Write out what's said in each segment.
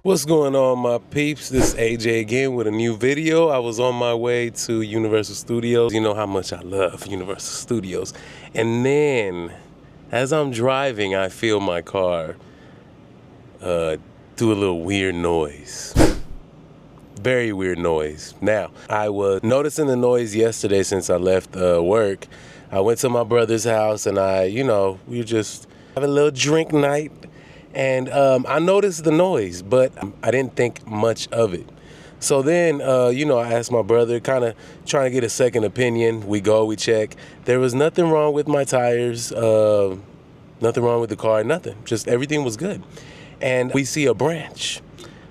What's going on, my peeps? This is AJ again with a new video. I was on my way to Universal Studios. You know how much I love Universal Studios. And then, as I'm driving, I feel my car do a little weird noise. Very weird noise. Now, I was noticing the noise yesterday since I left work. I went to my brother's house and we were just having a little drink night. And I noticed the noise, but I didn't think much of it. So then, I asked my brother, kind of trying to get a second opinion. We check. There was nothing wrong with my tires, nothing wrong with the car, nothing. Just everything was good. And we see a branch.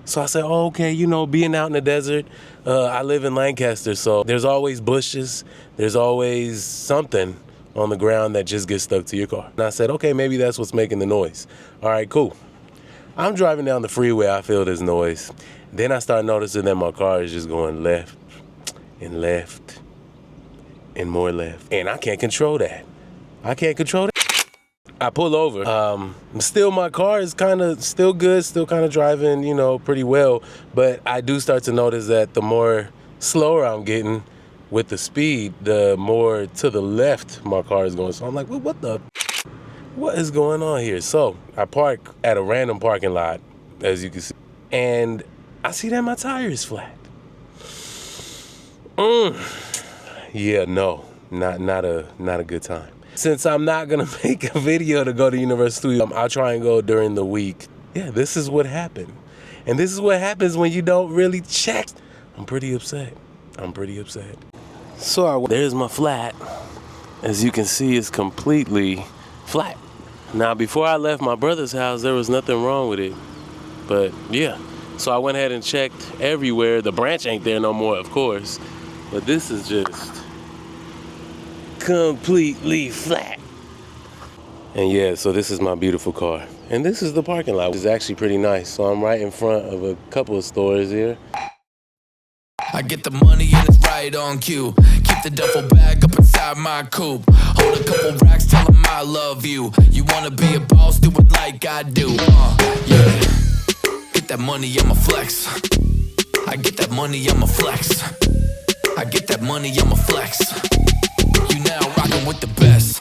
So I said, oh, okay, being out in the desert, I live in Lancaster, so there's always bushes. There's always something on the ground that just gets stuck to your car. And I said, okay, maybe that's what's making the noise. All right, cool. I'm driving down the freeway, I feel this noise. Then I start noticing that my car is just going left and left and more left. And I can't control that. I pull over. Still, my car is kind of still good, still kind of driving, pretty well. But I do start to notice that the more slower I'm getting with the speed, the more to the left my car is going. So I'm like, well, what is going on here? So I park at a random parking lot, as you can see, and I see that my tire is flat. Yeah, no, not a good time. Since I'm not gonna make a video to go to Universal Studios, I'll try and go during the week. Yeah, this is what happened. And this is what happens when you don't really check. I'm pretty upset. So there's my flat. As you can see, it's completely flat. Now, before I left my brother's house, there was nothing wrong with it. But yeah, so I went ahead and checked everywhere. The branch ain't there no more, of course. But this is just completely flat. And yeah, so this is my beautiful car. And this is the parking lot. It's actually pretty nice. So I'm right in front of a couple of stores here. I get the money and it's right on cue. Keep the duffel bag up inside my coupe. Hold a couple racks, tell them I love you. You wanna be a boss, do it like I do. Yeah. Get that money, I'ma flex. I get that money, I'ma flex. I get that money, I'ma flex. You now rockin' with the best.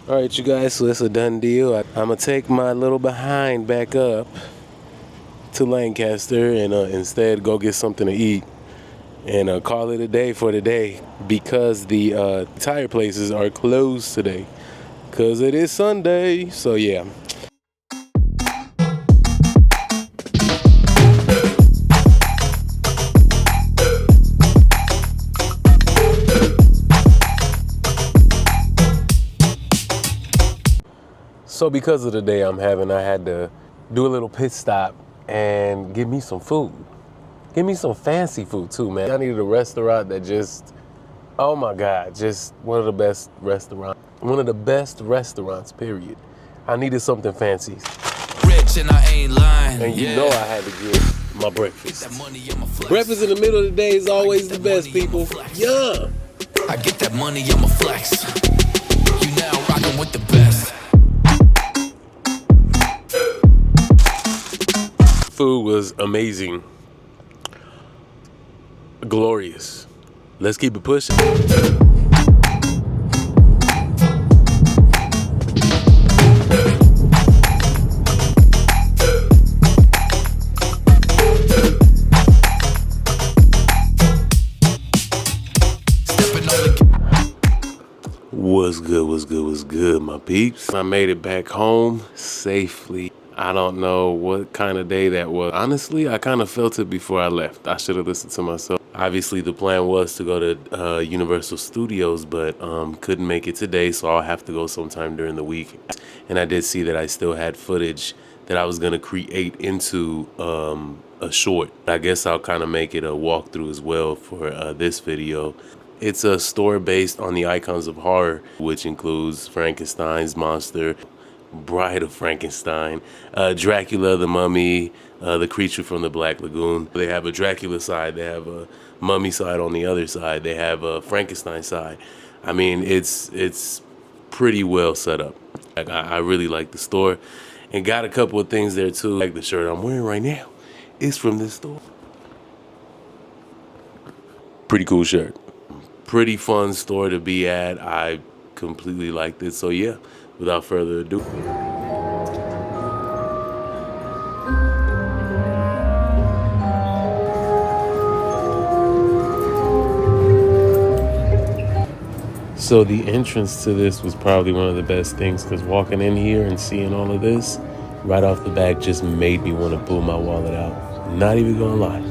All right, you guys, so it's a done deal. I'm gonna take my little behind back up to Lancaster and instead go get something to eat and call it a day for today because the tire places are closed today because it is Sunday. So yeah. So because of the day I'm having, I had to do a little pit stop and get me some food. Get me some fancy food too, man. I needed a restaurant that just, oh my God, just one of the best restaurants. One of the best restaurants, period. I needed something fancy. Rich and I ain't lying. And you know I had to get my breakfast. Breakfast in the middle of the day is always the best, people. Yeah. I get that money, I'ma flex. You now rockin' with the best. Food was amazing, glorious. Let's keep it pushing. What's good, my peeps? I made it back home safely. I don't know what kind of day that was. Honestly, I kind of felt it before I left. I should have listened to myself. Obviously, the plan was to go to Universal Studios, but couldn't make it today, so I'll have to go sometime during the week. And I did see that I still had footage that I was going to create into a short. I guess I'll kind of make it a walkthrough as well for this video. It's a store based on the icons of horror, which includes Frankenstein's monster, Bride of Frankenstein, Dracula, the Mummy, the creature from the Black Lagoon. They have a Dracula side, they have a Mummy side on the other side, they have a Frankenstein side. I mean, it's pretty well set up. Like I really like the store, and got a couple of things there too. Like the shirt I'm wearing right now is from this store. Pretty cool shirt. Pretty fun store to be at. I completely liked it. So yeah, without further ado. So the entrance to this was probably one of the best things, because walking in here and seeing all of this right off the bat just made me want to pull my wallet out. Not even gonna lie.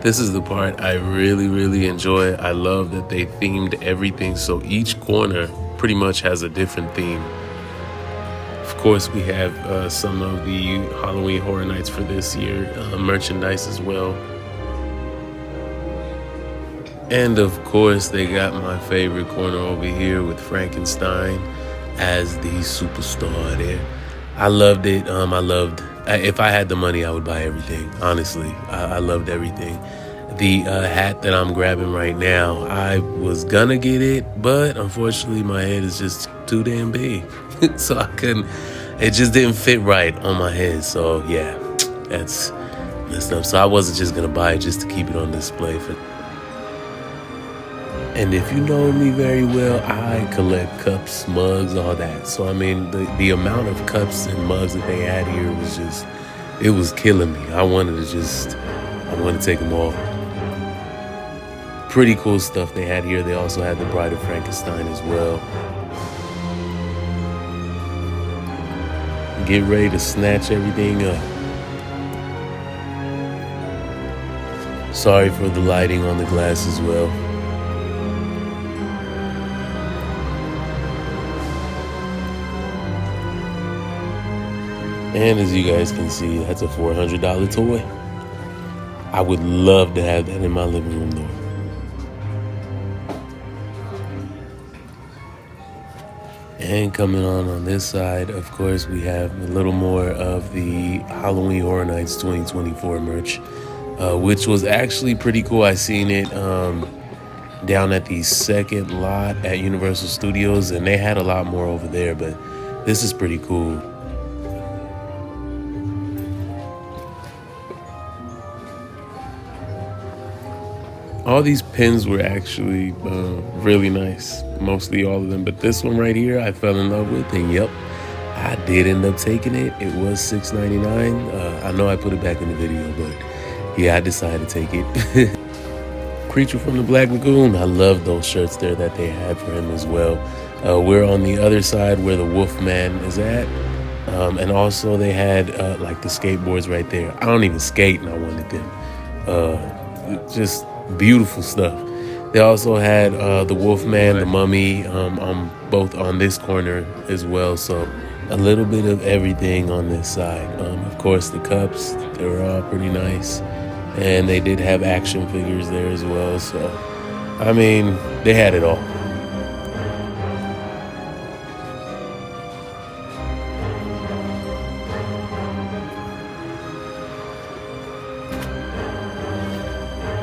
This is the part I really enjoy. I love that they themed everything, so each corner pretty much has a different theme. Of course, we have some of the Halloween Horror Nights for this year merchandise as well. And of course, they got my favorite corner over here with Frankenstein as the superstar there. I loved it. If I had the money, I would buy everything. Honestly, I loved everything. The hat that I'm grabbing right now, I was gonna get it, but unfortunately my head is just too damn big. So I couldn't, it just didn't fit right on my head. So yeah, that's messed up. So I wasn't just gonna buy it just to keep it on display for. And if you know me very well, I collect cups, mugs, all that. So, I mean, the amount of cups and mugs that they had here was just, it was killing me. I wanted to take them all. Pretty cool stuff they had here. They also had the Bride of Frankenstein as well. Get ready to snatch everything up. Sorry for the lighting on the glass as well. And as you guys can see, that's a $400 toy. I would love to have that in my living room though. And coming on this side, of course, we have a little more of the Halloween Horror Nights 2024 merch, which was actually pretty cool. I seen it down at the second lot at Universal Studios, and they had a lot more over there, but this is pretty cool. All these pins were actually really nice, mostly all of them. But this one right here, I fell in love with, and yep, I did end up taking it. It was $6.99. I know I put it back in the video, but yeah, I decided to take it. Creature from the Black Lagoon, I love those shirts there that they had for him as well. We're on the other side where the Wolfman is at. And also they had like the skateboards right there. I don't even skate, and I wanted them. Just beautiful stuff. They also had the Wolfman, the Mummy, both on this corner as well. So a little bit of everything on this side. Of course, the cups, they were all pretty nice. And they did have action figures there as well. So, I mean, they had it all.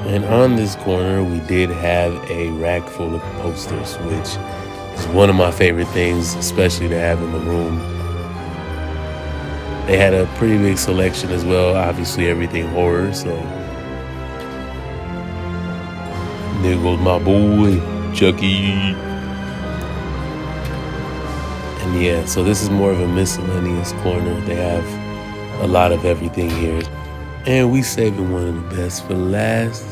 And on this corner, we did have a rack full of posters, which is one of my favorite things, especially to have in the room. They had a pretty big selection as well, obviously everything horror, so. There goes my boy, Chucky. And yeah, so this is more of a miscellaneous corner. They have a lot of everything here. And we saving one of the best for last.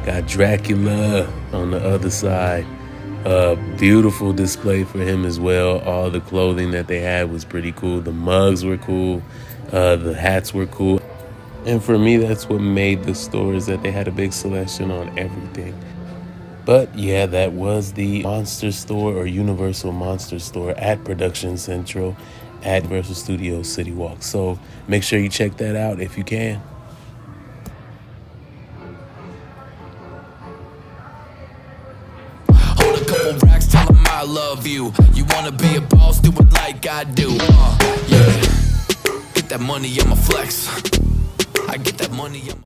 Got Dracula on the other side. Beautiful display for him as well. All the clothing that they had was pretty cool. The mugs were cool. The hats were cool. And for me, that's what made the store, is that they had a big selection on everything. But yeah, that was the Monster Store, or Universal Monster Store at Production Central at Universal Studios City Walk. So make sure you check that out if you can. Hold a couple racks, tell them I love you. You wanna be a boss, do it like I do. Yeah. Get that money, I'ma flex. I get that money,